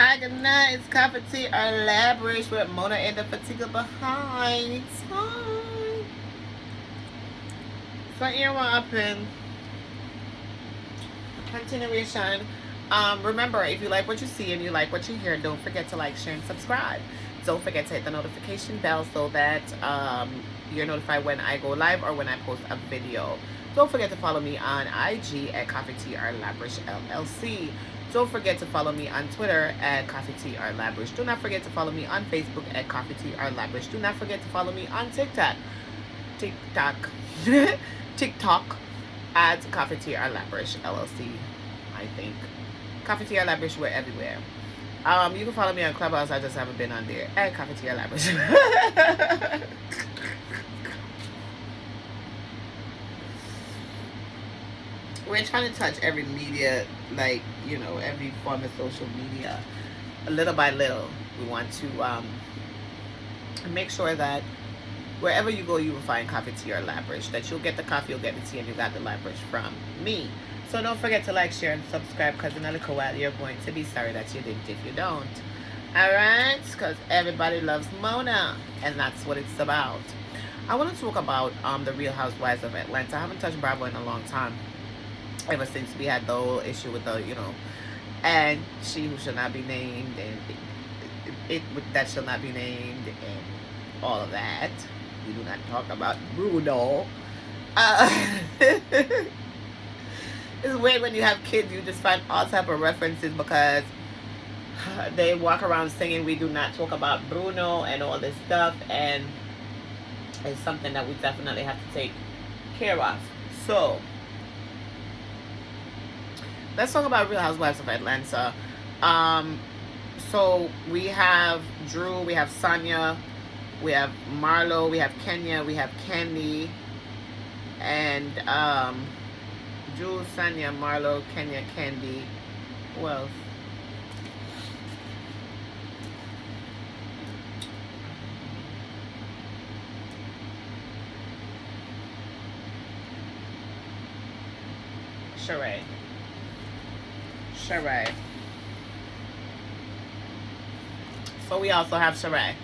Hi, good night. It's Coffee Tea or Labrish with Mona and the Fatiga behind. Hi. So here we're up in continuation. Remember, if you like what you see and you like what you hear, don't forget to like, share, and subscribe. Don't forget to hit the notification bell so that you're notified when I go live or when I post a video. Don't forget to follow me on IG at Coffee Tea or Labrish LLC. Don't forget to follow me on Twitter at Coffee Tea or Labrish. Do not forget to follow me on Facebook at Coffee Tea or Labrish. Do not forget to follow me on TikTok, TikTok at Coffee Tea or Labrish LLC. I think Coffee Tea or Labrish, we're everywhere. You can follow me on Clubhouse. I just haven't been on there at Coffee Tea or Labrish. We're trying to touch every media, like, every form of social media, little by little. We want to make sure that wherever you go, you will find Coffee Tea or Labrish. That you'll get the coffee, you'll get the tea, and you got the Labrish from me. So don't forget to like, share, and subscribe, because in a little while you're going to be sorry that you didn't if you don't. Alright? Because everybody loves Mona, and that's what it's about. I want to talk about the Real Housewives of Atlanta. I haven't touched Bravo in a long time. Ever since we had the whole issue with the, and she who shall not be named, and it that shall not be named, and all of that. We do not talk about Bruno. It's weird when you have kids, you just find all type of references because they walk around singing we do not talk about Bruno and all this stuff, and it's something that we definitely have to take care of. So let's talk about Real Housewives of Atlanta. So we have Drew, we have Sanya, we have Marlo, we have Kenya, we have Kandi, and Drew, Sanya, Marlo, Kenya, Kandi. Who else? Sheree. So we also have Sheree.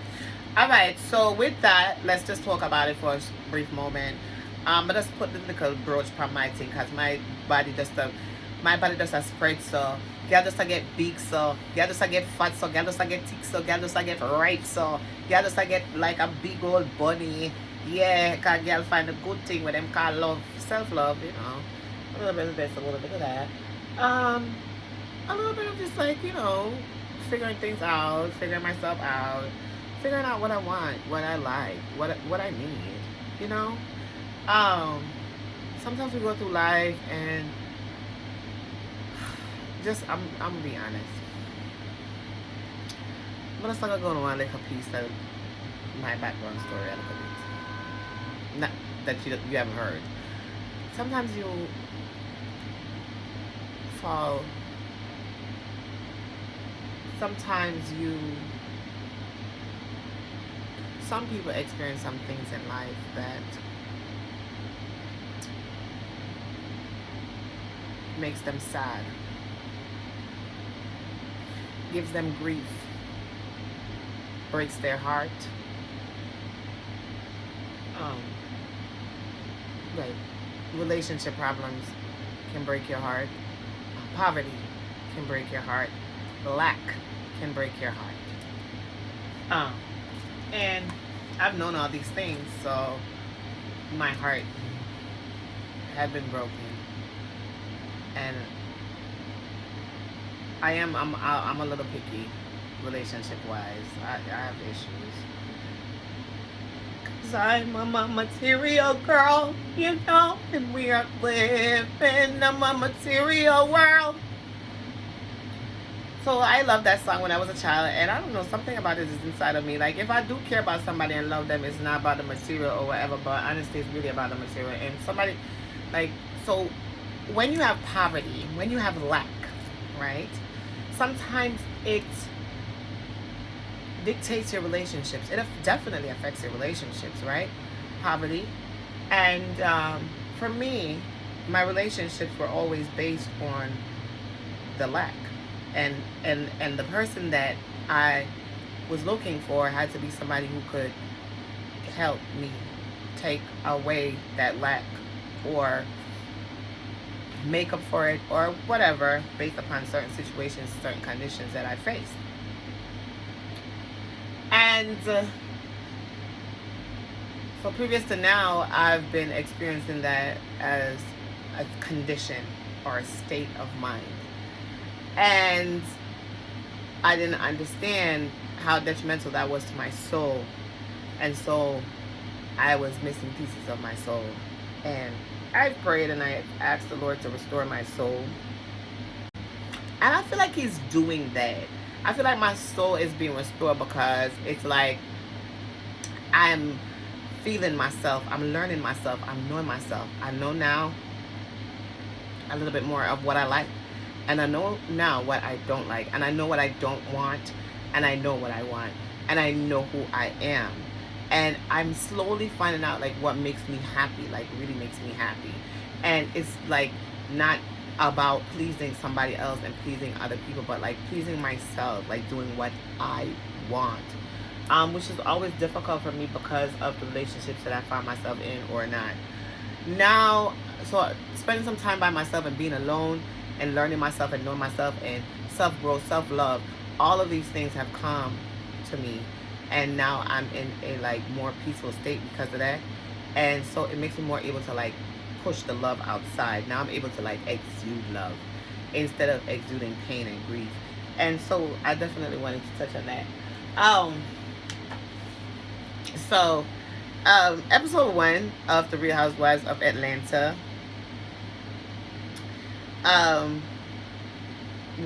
Alright, so with that, let's just talk about it for a brief moment. But let's put the little brooch on my thing, because my body just spread, so girl just get big, so girl just get fat, so girl just get thick, so girl just get ripe, so girl just get like a big old bunny. Yeah, cause girl find a good thing with them call love, self-love, a little bit of this, a little bit of that. A little bit of just like, figuring things out, figuring myself out, figuring out what I want, what I like, what I need, Sometimes we go through life and just, I'm gonna be honest. I'm gonna start going on like a piece of my background story a little bit. Not that you haven't heard. Sometimes you fall. Some people experience some things in life that makes them sad, gives them grief, breaks their heart. Like relationship problems can break your heart. Poverty can break your heart. Lack can break your heart. And I've known all these things, so my heart had been broken, and I'm a little picky, relationship wise. I have issues, 'cause I'm a material girl, and we are living in a material world. So I love that song when I was a child, and I don't know, something about it is inside of me. Like, if I do care about somebody and love them, it's not about the material or whatever, but honestly, it's really about the material. And somebody, like, so when you have poverty, when you have lack, right, sometimes it dictates your relationships. It definitely affects your relationships, right? Poverty. And for me, my relationships were always based on the lack. And the person that I was looking for had to be somebody who could help me take away that lack, or make up for it, or whatever, based upon certain situations, certain conditions that I faced. And so previous to now, I've been experiencing that as a condition or a state of mind. And I didn't understand how detrimental that was to my soul. And so I was missing pieces of my soul. And I prayed and I asked the Lord to restore my soul. And I feel like He's doing that. I feel like my soul is being restored, because it's like I'm feeling myself, I'm learning myself, I'm knowing myself. I know now a little bit more of what I like, and I know now what I don't like, and I know what I don't want, and I know what I want, and I know who I am. And I'm slowly finding out like what makes me happy, like really makes me happy. And it's like not about pleasing somebody else and pleasing other people, but like pleasing myself, like doing what I want. Which is always difficult for me because of the relationships that I find myself in or not. Now, so spending some time by myself and being alone and learning myself and knowing myself and self-growth, self-love, all of these things have come to me. And now I'm in a like more peaceful state because of that. And so it makes me more able to like push the love outside. Now I'm able to like exude love instead of exuding pain and grief. And so I definitely wanted to touch on that. So episode 1 of The Real Housewives of Atlanta,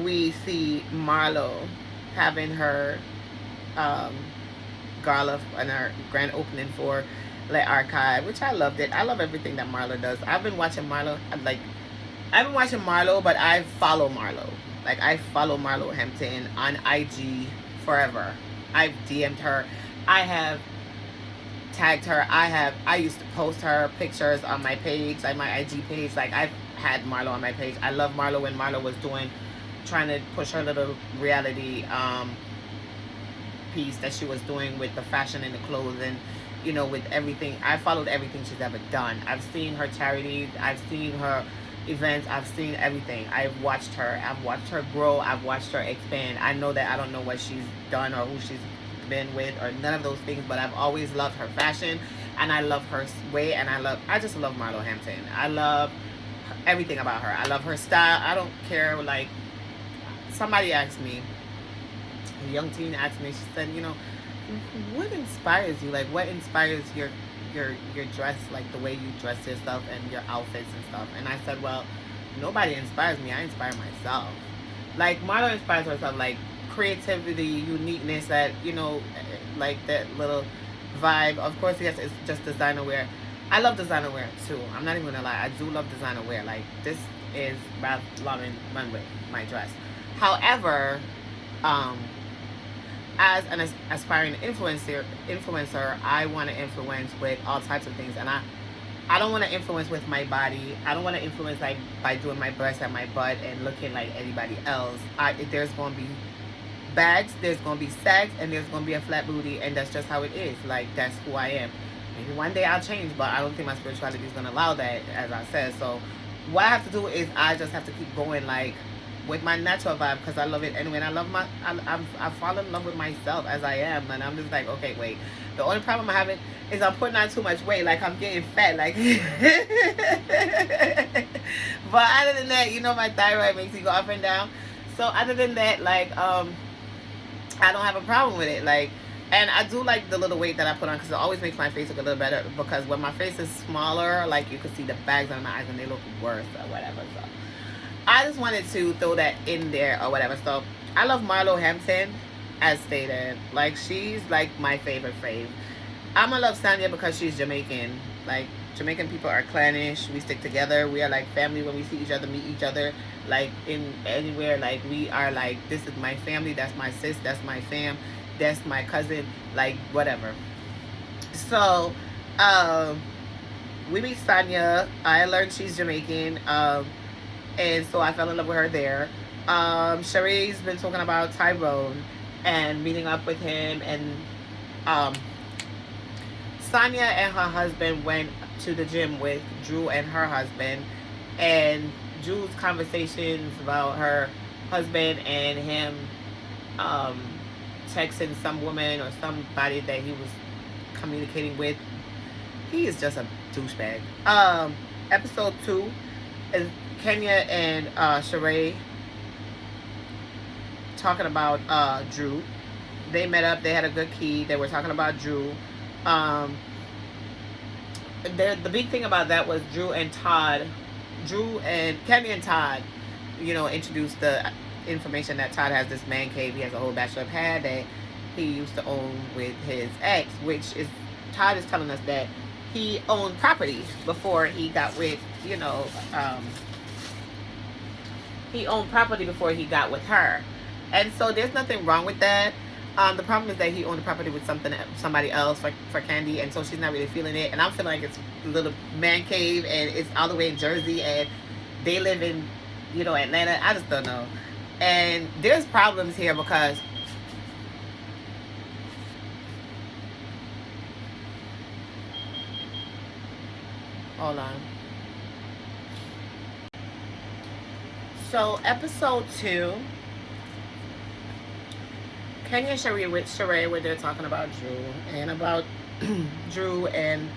we see Marlo having her gala and our grand opening for Le Archive, which I loved it. I love everything that Marlo does. I've been watching Marlo, but I follow Marlo. Like, I follow Marlo Hampton on IG forever. I've DM'd her. I have tagged her. I used to post her pictures on my page, like my IG page. Like, I've had Marlo on my page. I love Marlo when Marlo was trying to push her little reality piece that she was doing with the fashion and the clothes, and you know, with everything. I followed everything she's ever done. I've seen her charities, I've seen her events, I've seen everything. I've watched her grow, I've watched her expand. I know that I don't know what she's done or who she's been with or none of those things, but I've always loved her fashion, and I love her way, and I just love Marlo Hampton. I love everything about her. I love her style. I don't care. Like, somebody asked me, a young teen asked me, she said, you know, what inspires you? Like, what inspires your dress, like the way you dress yourself and your outfits and stuff? And I said, well, nobody inspires me. I inspire myself. Like, Marlo inspires herself, like creativity, uniqueness, that, you know, like that little vibe. Of course, yes, it's just designer wear. I love designer wear too. I'm not even gonna lie. I do love designer wear. Like, this is Ralph Lauren runway, my dress. However, as an aspiring influencer, I want to influence with all types of things, and I don't want to influence with my body. I don't want to influence like by doing my breasts and my butt and looking like anybody else. There's going to be bags, there's going to be sags, and there's going to be a flat booty, and that's just how it is. Like, that's who I am. Maybe one day I'll change, but I don't think my spirituality is going to allow that, as I said. So what I have to do is I just have to keep going, like, with my natural vibe, because I love it anyway. And I love I fall in love with myself as I am, and I'm just like, okay, wait. The only problem I'm having is I'm putting on too much weight. Like, I'm getting fat. Like, but other than that, you know, my thyroid makes me go up and down. So other than that, like, I don't have a problem with it. Like, and I do like the little weight that I put on, because it always makes my face look a little better. Because when my face is smaller, like, you can see the bags under my eyes and they look worse or whatever. So I just wanted to throw that in there or whatever. So I love Marlo Hampton, as stated. Like, she's like my favorite fave. I'm gonna love Sanya because she's Jamaican. Like, Jamaican people are clannish. We stick together. We are like family. When we see each other, meet each other, like in anywhere, like we are like, this is my family, that's my sis, that's my fam, that's my cousin, like whatever. So we meet Sanya. I learned she's Jamaican. And so I fell in love with her there. Sheree's been talking about Tyrone and meeting up with him, and um, Sanya and her husband went to the gym with Drew and her husband, and Drew's conversations about her husband and him um, texting some woman or somebody that he was communicating with. He is just a douchebag. Episode 2 is Kenya and Sheree talking about Drew. They met up. They had a good key. They were talking about Drew. Um, the big thing about that was Drew and Kandi and Todd, introduced the information that Todd has this man cave. He has a whole bachelor pad that he used to own with his ex, which is Todd is telling us that he owned property before he got with, he owned property before he got with her. And so there's nothing wrong with that. The problem is that he owned the property with somebody else for Kandi, and so she's not really feeling it. And I'm feeling like it's a little man cave, and it's all the way in Jersey, and they live in, Atlanta. I just don't know. And there's problems here because hold on. So episode 2, Kenya and Sheree were there talking about Drew and about Drew and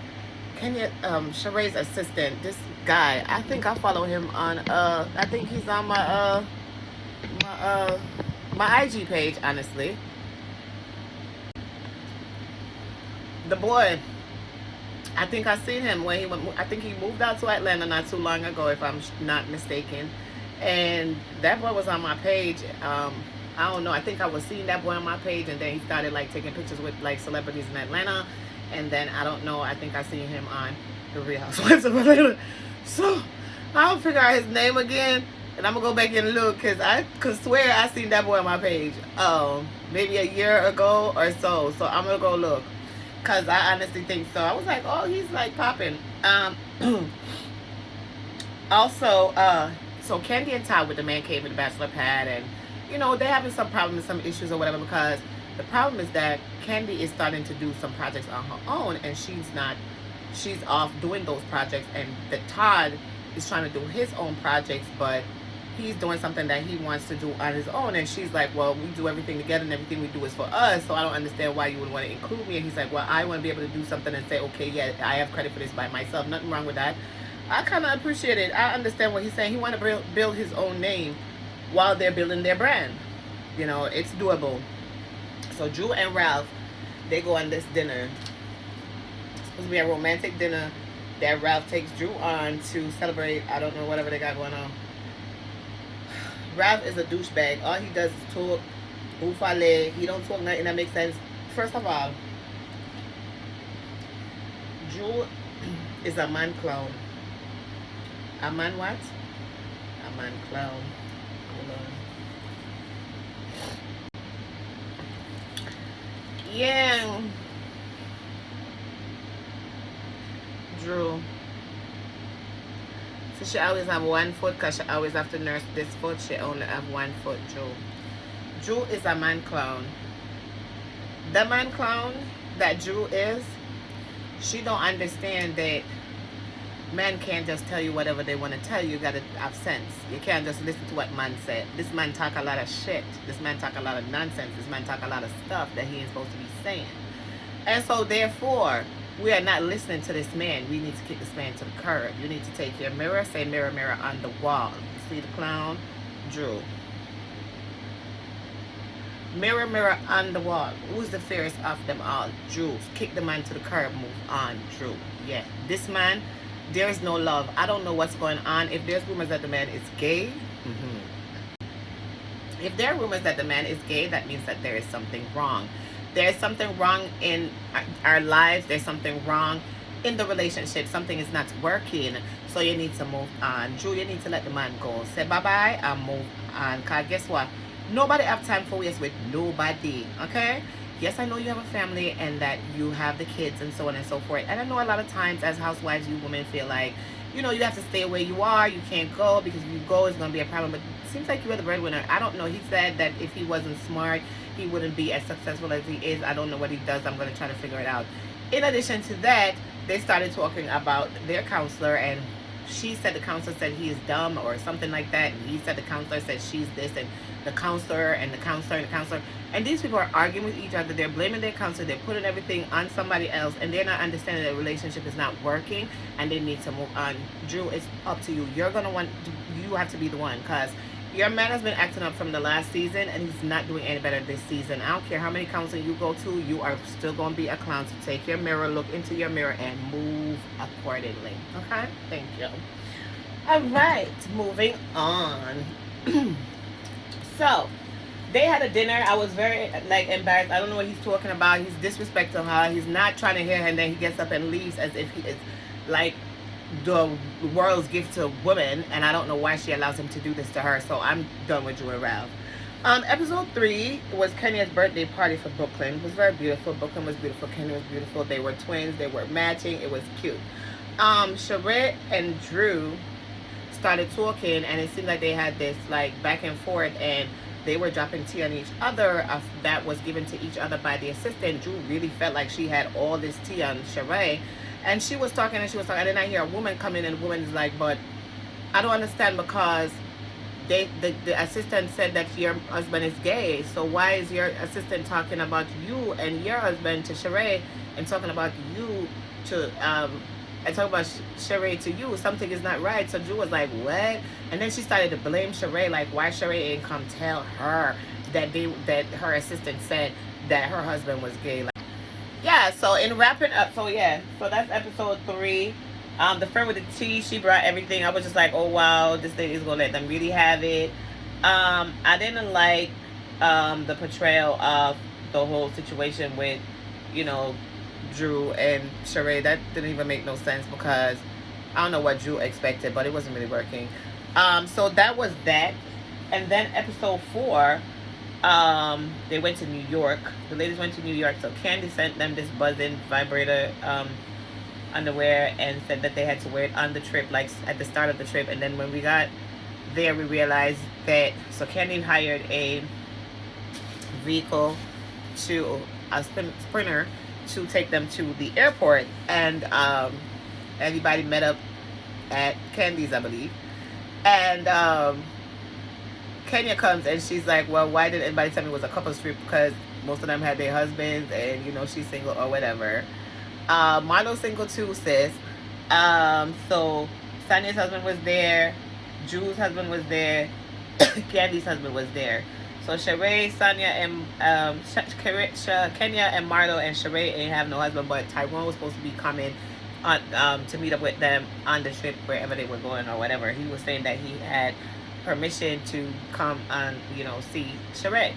Kenya, Sheree's assistant. This guy, I think I follow him on. I think he's on my IG page. Honestly, the boy. I think I seen him when he went. I think he moved out to Atlanta not too long ago, if I'm not mistaken. And that boy was on my page. I don't know. I think I was seeing that boy on my page, and then he started like taking pictures with like celebrities in Atlanta. And then I don't know. I think I seen him on the Real Housewives of Atlanta. So I'll figure out his name again, and I'm gonna go back and look because I could swear I seen that boy on my page. Maybe a year ago or so. So I'm gonna go look because I honestly think so. I was like, oh, he's like popping. Also, so Kandi and Todd with the man cave and the bachelor pad, and they're having some problems, some issues or whatever, because the problem is that Kandi is starting to do some projects on her own, and she's off doing those projects, and the Todd is trying to do his own projects, but he's doing something that he wants to do on his own, and she's like, well, we do everything together and everything we do is for us, so I don't understand why you would want to include me. And he's like, well, I want to be able to do something and say, okay, yeah, I have credit for this by myself. Nothing wrong with that. I kind of appreciate it. I understand what he's saying. He want to build his own name while they're building their brand. It's doable. So Drew and Ralph, they go on this dinner. It's supposed to be a romantic dinner that Ralph takes Drew on to celebrate, I don't know, whatever they got going on. Ralph is a douchebag. All he does is talk, boufale. He don't talk nothing that makes sense. First of all, Drew is a man clown. A man what? A man clown. Hold on. Yeah. Drew. So she always have one foot because she always have to nurse this foot. She only have one foot, Drew. Drew is a man clown. The man clown that Drew is, she don't understand that men can't just tell you whatever they want to tell you. You gotta have sense. You can't just listen to what man said. This man talk a lot of shit. This man talk a lot of nonsense. This man talk a lot of stuff that he ain't supposed to be saying. And so therefore, we are not listening to this man. We need to kick this man to the curb. You need to take your mirror, say mirror, mirror on the wall. See the clown? Drew. Mirror, mirror on the wall. Who's the fairest of them all? Drew. Kick the man to the curb. Move on, Drew. Yeah. This man, there is no love. I don't know what's going on. If there's rumors that the man is gay, if there are rumors that the man is gay, that means that there is something wrong. There is something wrong in our lives. There's something wrong in the relationship. Something is not working. So you need to move on. Drew, you need to let the man go. Say bye-bye and move on. Because guess what? Nobody have time for waste with nobody. Okay? yes, I know you have a family and that you have the kids and so on and so forth. And I know a lot of times as housewives, you women feel like, you know, you have to stay where you are. You can't go because if you go, it's going to be a problem. But it seems like you are the breadwinner. I don't know. He said that if he wasn't smart, he wouldn't be as successful as he is. I don't know what he does. I'm going to try to figure it out. In addition to that, they started talking about their counselor, and she said the counselor said he is dumb or something like that, and he said the counselor said she's this, and the counselor and the counselor and the counselor, and these people are arguing with each other. They're blaming their counselor. They're putting everything on somebody else, and they're not understanding that the relationship is not working, and they need to move on. Drew, it's up to you. You have to be the one, because your man has been acting up from the last season, and he's not doing any better this season. I don't care how many counseling you go to, you are still going to be a clown. So take your mirror, look into your mirror, and move accordingly. Okay? Thank you. All right, moving on. So, they had a dinner. I was very, embarrassed. I don't know what he's talking about. He's disrespecting her. He's not trying to hear her, and then he gets up and leaves as if he is, the world's gift to women, and I don't know why she allows him to do this to her. So I'm done with Drew and Ralph. Episode 3 was Kenya's birthday party for Brooklyn. It was very beautiful. Brooklyn was beautiful. Kenya was beautiful. They were twins. They were matching. It was cute. Sheree and Drew started talking, and it seemed like they had this back and forth, and they were dropping tea on each other that was given to each other by the assistant. Drew really felt like she had all this tea on Sheree. And she was talking, and then I hear a woman come in, and the woman is like, but I don't understand, because the assistant said that your husband is gay. So why is your assistant talking about you and your husband to Sheree, and talking about you to, and talking about Sheree to you? Something is not right. So Drew was like, what? And then she started to blame Sheree, like, why Sheree didn't come tell her that her assistant said that her husband was gay. Yeah, so in wrapping up, so that's episode 3. The friend with the tea, she brought everything. I was just like, oh wow, this lady is gonna let them really have it. I didn't like the portrayal of the whole situation with, Drew and Sheree. That didn't even make no sense, because I don't know what Drew expected, but it wasn't really working. So that was that. And then episode 4, they went to New York. The ladies went to New York. So Kandi sent them this buzzing vibrator underwear, and said that they had to wear it on the trip, like at the start of the trip. And then when we got there, we realized that, so Kandi hired a vehicle, to a sprinter, to take them to the airport. And everybody met up at Kandi's, I believe. And Kenya comes, and she's like, well, why didn't anybody tell me it was a couple's trip? Because most of them had their husbands, and she's single or whatever. Marlo's single too, sis. So Sanya's husband was there, Drew's husband was there, Kandi's husband was there. So Sheree, Sanya, and Kenya and Marlo and Sheree ain't have no husband, but Tyrone was supposed to be coming on to meet up with them on the trip, wherever they were going or whatever. He was saying that he had permission to come and see Sheree.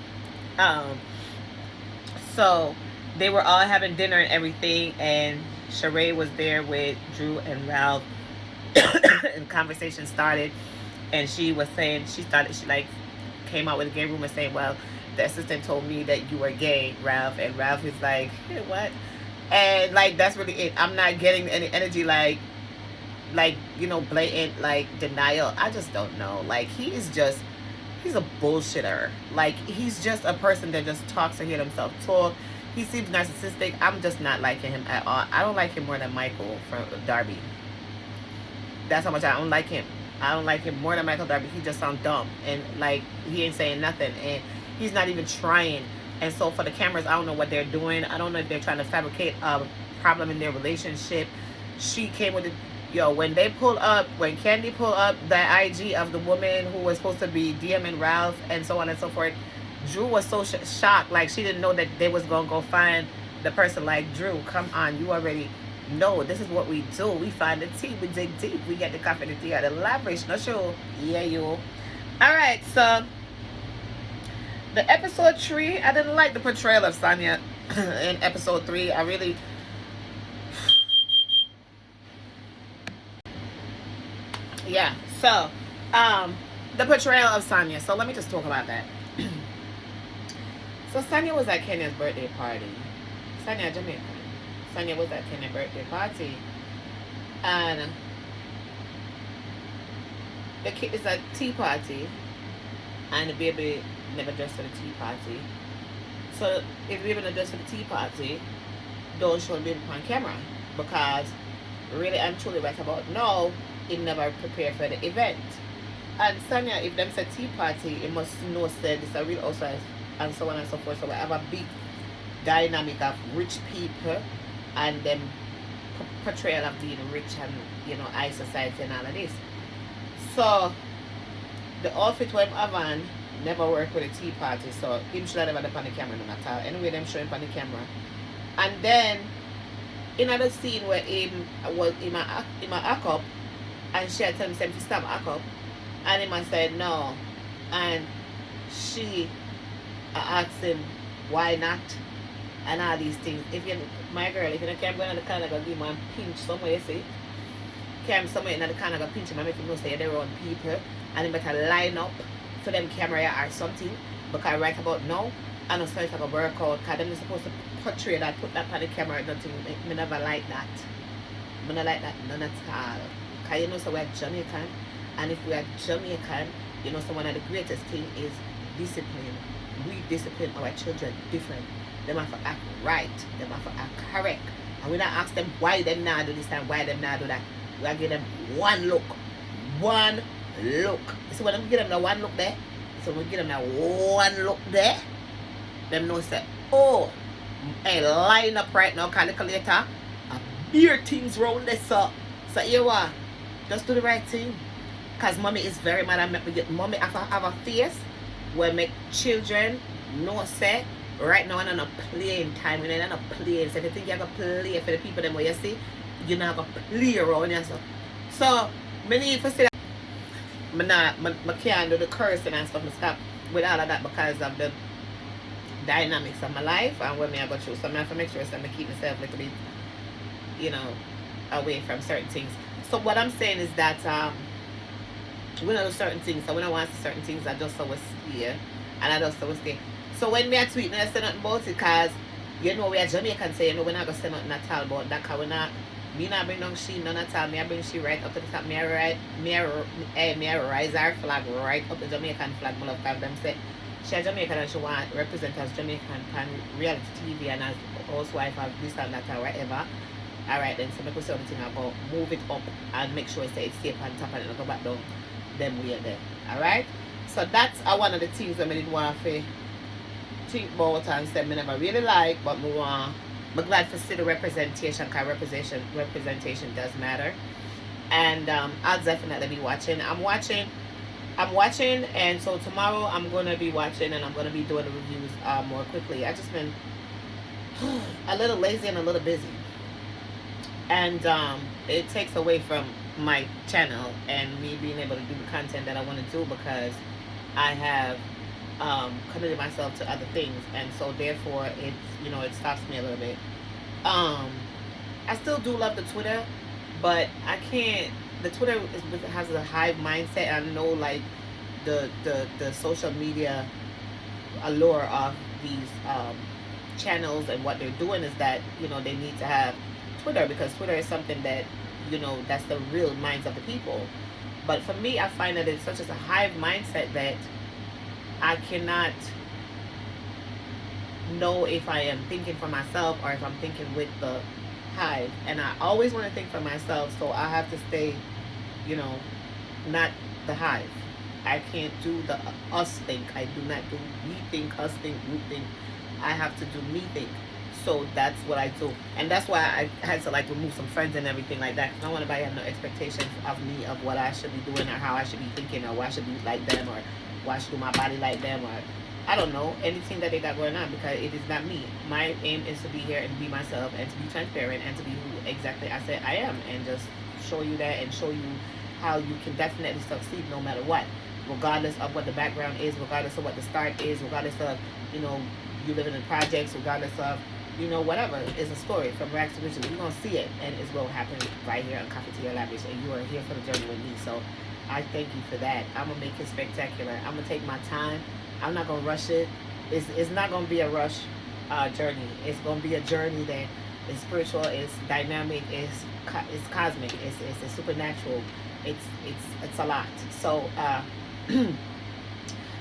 So they were all having dinner and everything, and Sheree was there with Drew and Ralph, and conversation started, and she was saying she came out with a gay rumor saying, well, the assistant told me that you were gay, Ralph. And Ralph is like, hey, what? And that's really it. I'm not getting any energy blatant denial. I just don't know. He's a bullshitter. He's just a person that just talks to hear himself talk. He seems narcissistic. I'm just not liking him at all. I don't like him more than Michael from Darby. That's how much I don't like him. I don't like him more than Michael Darby. He just sounds dumb, and he ain't saying nothing, and he's not even trying. And so for the cameras, I don't know what they're doing. I don't know if they're trying to fabricate a problem in their relationship. She came with it. When Kandi pulled up the IG of the woman who was supposed to be DMing Ralph and so on and so forth, Drew was so shocked. She didn't know that they was going to go find the person. Drew, come on. You already know. This is what we do. We find the tea. We dig deep. We get the coffee, the tea, or the elaboration. Not sure. Yeah, you. All right, so the episode 3, I didn't like the portrayal of Sanya in episode 3. I really... Yeah, so the portrayal of Sanya. So let me just talk about that. So Sanya was at Kenya's birthday party. Sanya Jamaican. Sanya was at Kenya's birthday party, and the kid is at tea party, and the baby never dressed for the tea party. So if the baby not dressed for the tea party, don't show the baby on camera, because really and truly right about now, it never prepared for the event. And Sanya, if them say tea party, it must know said it's a real outside and so on and so forth. So we have a big dynamic of rich people and them portrayal of being rich and high society and all of this. So the outfit when Avan never work with a tea party, so him should have never done on the camera no matter. Anyway, them showing on the camera. And then in another scene where him was him a act up, and she had told him to stop act up, and him said no, and she asked him why not, and all these things. If you, my girl, if you can't go in the corner, go give man pinch somewhere, you see, came somewhere in the corner, go pinch him and make him know say they're around people, and he better line up for them camera or something, because right about now, I know it's like a workout, because them is supposed to portray that, put that on the camera, nothing. Me never like that. Me never like that none at all. Because you know, so we're Jamaican, and if we are Jamaican, you know, so one of the greatest thing is discipline. We discipline our children different. Them have to act right. Them have to act correct. And we don't ask them why them not do this and why them not do that. We give them one look. One look. So when we give them the one look there, so we give them that one look there, them know say, oh, hey, line up right now, calculator. Beer things round this up. So here we are. Just do the right thing. Because mommy is very mad at mommy have a face where make children know say right now I'm not playing time. You're not playing. So if you think you're going to play for the people them where you see, you're not going to play around yourself. So I need to say that I can't do the cursing and stuff. I stop with all of that because of the dynamics of my life and when I go through. So I have to make sure I keep myself a little bit, away from certain things. So what I'm saying is that we don't do certain things. So when I want to certain things, I just always stay. And I just always stay. So when me I tweet, I say nothing about it because, we are Jamaican, so we're not going to say nothing at all about that because me not bring down she none at all. Me I bring she right up to the top. Me I rise our flag right up the Jamaican flag. My love, because them say she's Jamaican and she want to represent as Jamaican on reality TV and as housewife of this and that or whatever. Alright then, so make us say the thing about move it up and make sure it's safe on top and it'll go back down them way there. Alright? So that's one of the things that I didn't want to think about and say I never really like, but I'm glad to see the representation because representation does matter. And I'll definitely be watching. I'm watching, and so tomorrow I'm going to be watching and I'm going to be doing the reviews more quickly. I've just been a little lazy and a little busy. And it takes away from my channel and me being able to do the content that I want to do because I have committed myself to other things, and so therefore it's it stops me a little bit. I still do love the Twitter, but I can't. The Twitter has a hive mindset, and I know like the social media allure of these channels and what they're doing is that they need to have Twitter because Twitter is something that that's the real minds of the people. But for me, I find that it's such as a hive mindset that I cannot know if I am thinking for myself or if I'm thinking with the hive. And I always want to think for myself, so I have to stay, not the hive. I can't do the us think. I do not do we think, us think, group think. I have to do me think. So that's what I do. And that's why I had to remove some friends and everything like that. Because I don't want anybody to have no expectations of me of what I should be doing or how I should be thinking or why I should be like them or why I should do my body like them or I don't know, anything that they got going on because it is not me. My aim is to be here and be myself and to be transparent and to be who exactly I said I am and just show you that and show you how you can definitely succeed no matter what. Regardless of what the background is, regardless of what the start is, regardless of, you living in projects, regardless of whatever is a story from rags to riches. You're going to see it, and it's going to happen right here on Coffee Tea Lavish, and you are here for the journey with me. So I thank you for that. I'm going to make it spectacular. I'm going to take my time. I'm not going to rush it. it's not gonna be a rush journey. It's gonna be a journey that is spiritual, it's dynamic, it's cosmic, it's supernatural. It's a lot. So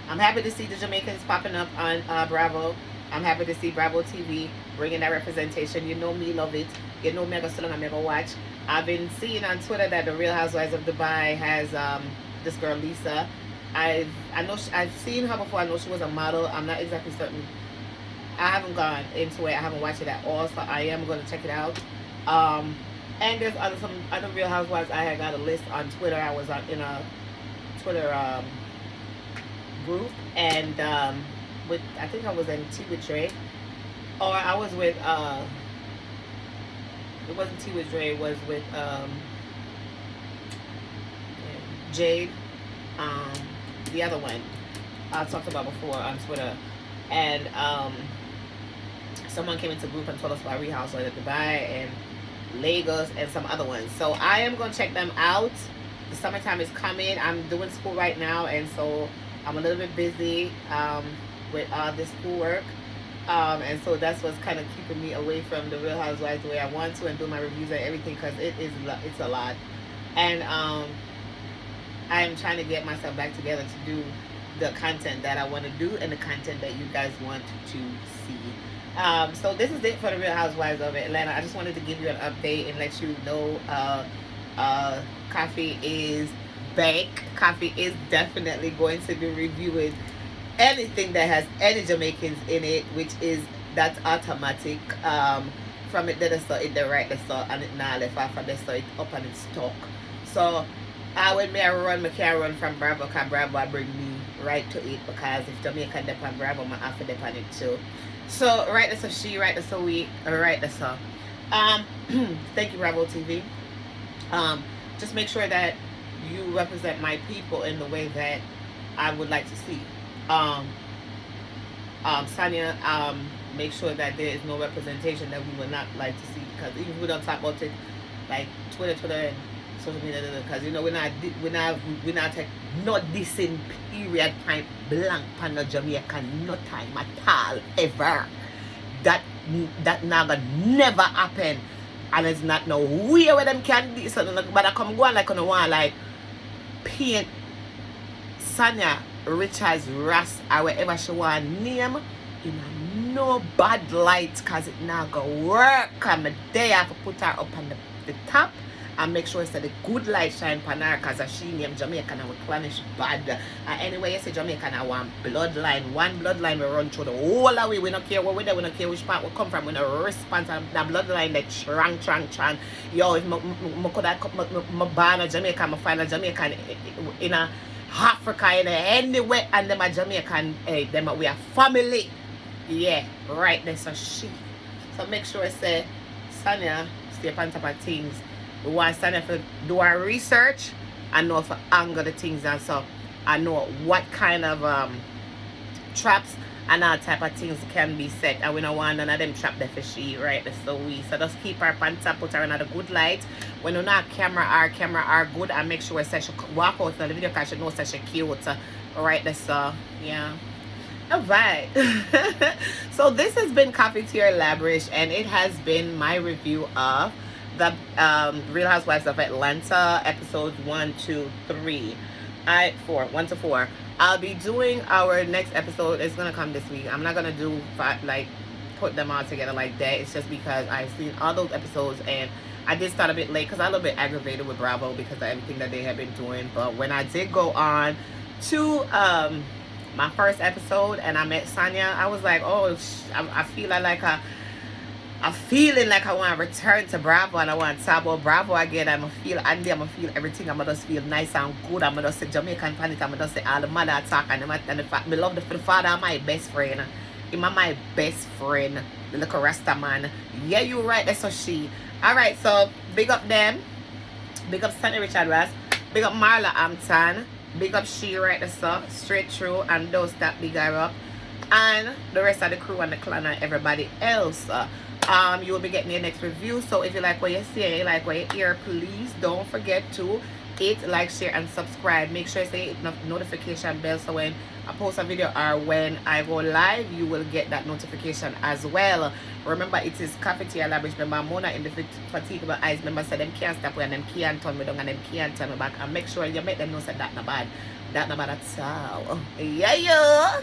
I'm happy to see the Jamaicans popping up on Bravo. I'm happy to see Bravo TV bringing that representation. You know me, love it. You know me, I go so long, I'm gonna watch. I've been seeing on Twitter that the Real Housewives of Dubai has this girl Lisa. I've seen her before. I know she was a model. I'm not exactly certain. I haven't gone into it. I haven't watched it at all, so I am going to check it out. And there's some other Real Housewives. I had got a list on Twitter. I was in a Twitter group, and with I think I was in Tea with Dre, or I was with it wasn't Tea with Dre. It was with Jade. The other one I talked about before on Twitter, and someone came into the group and told us about Real Housewives of Dubai and Lagos and some other ones. So I am gonna check them out. The summertime is coming. I'm doing school right now, and so I'm a little bit busy with this schoolwork. And so that's what's kind of keeping me away from the Real Housewives the way I want to and do my reviews and everything, because it's a lot. And I am trying to get myself back together to do the content that I want to do and the content that you guys want to see. So this is it for the Real Housewives of Atlanta. I just wanted to give you an update and let you know Coffee is back. Coffee is definitely going to be reviewing anything that has any Jamaicans in it, which is that's automatic. From it that I saw it the right I saw and it now left off and they saw it up and it's stuck. So when me I can't run from Bravo, because Bravo I bring me right to it, because if Jamaican depend on Bravo, I have to depend on it too. So right that's so she, right that's so we, right that's so. Thank you Bravo TV. Just make sure that you represent my people in the way that I would like to see. Sanya, make sure that there is no representation that we would not like to see, because even if we don't talk about it like Twitter and social media, because you know we're not take not this in period point blank pan the Jamaican no time at all ever. That never happen, and it's not no way where them can do something. But I come go on like on the one like paint Sanya Richards Ross or whatever she want name in no bad light, cause it not gonna work. I'm there have to put her up on the top and make sure it's the good light shine upon her, cause she named Jamaican and we planish bad. Anyway, you say Jamaican I want bloodline. One bloodline we run through the whole away. We don't care where we're there, we don't care which part we come from, we don't response on that bloodline that trang. Yo, if I could have born a Jamaican, I find a Jamaican in a Africa in anywhere, and them a Jamaican, them we are family. Yeah, right, that's a she. So make sure say Sanya stay on top of things. We want Sanya to do our research and know for angle the things, and so I know what kind of traps and all type of things can be set, and we don't want none of them trap there for she, right? So just keep her on top, put her in a good light. When you know camera are good, and make sure she walk out in the video because she knows that she cute, right? So yeah. Alright. So this has been Coffee Tier Labrish, and it has been my review of the Real Housewives of Atlanta episodes 1 to 3. 1 to 4. I'll be doing our next episode. It's gonna come this week. I'm not gonna do put them all together like that. It's just because I've seen all those episodes and I did start a bit late because I'm a little bit aggravated with Bravo because of everything that they have been doing. But when I did go on to my first episode and I met Sanya, I was like, oh, I feel I'm feeling like I want to return to Bravo and I want to talk about Bravo again. I'm going to feel Andy, I'm going to feel everything. I'm going to just feel nice and good. I'm going to say Jamaican panic. I'm going to say all the mother attack and the fact I love the father of my best friend. He's my best friend, the little Rasta man. Yeah, you're right. That's so she. Alright, so big up them. Big up Sanya Richard Ross. Big up Marlo Hampton. Big up she right there, so straight through, and those that big her up. And the rest of the crew and the clan and everybody else. You will be getting your next review. So if you like what you see, you like what you hear, please don't forget to hit like, share, and subscribe. Make sure you say hit notification bell so when I post a video or when I go live, you will get that notification as well. Remember, it is cafeteria lavish. Remember, Mona in the fatigable eyes. Remember, say them can't stop and them can't turn me down and them can't turn me back. And make sure you make them know say that not bad. That not bad at all. Yeah, yeah.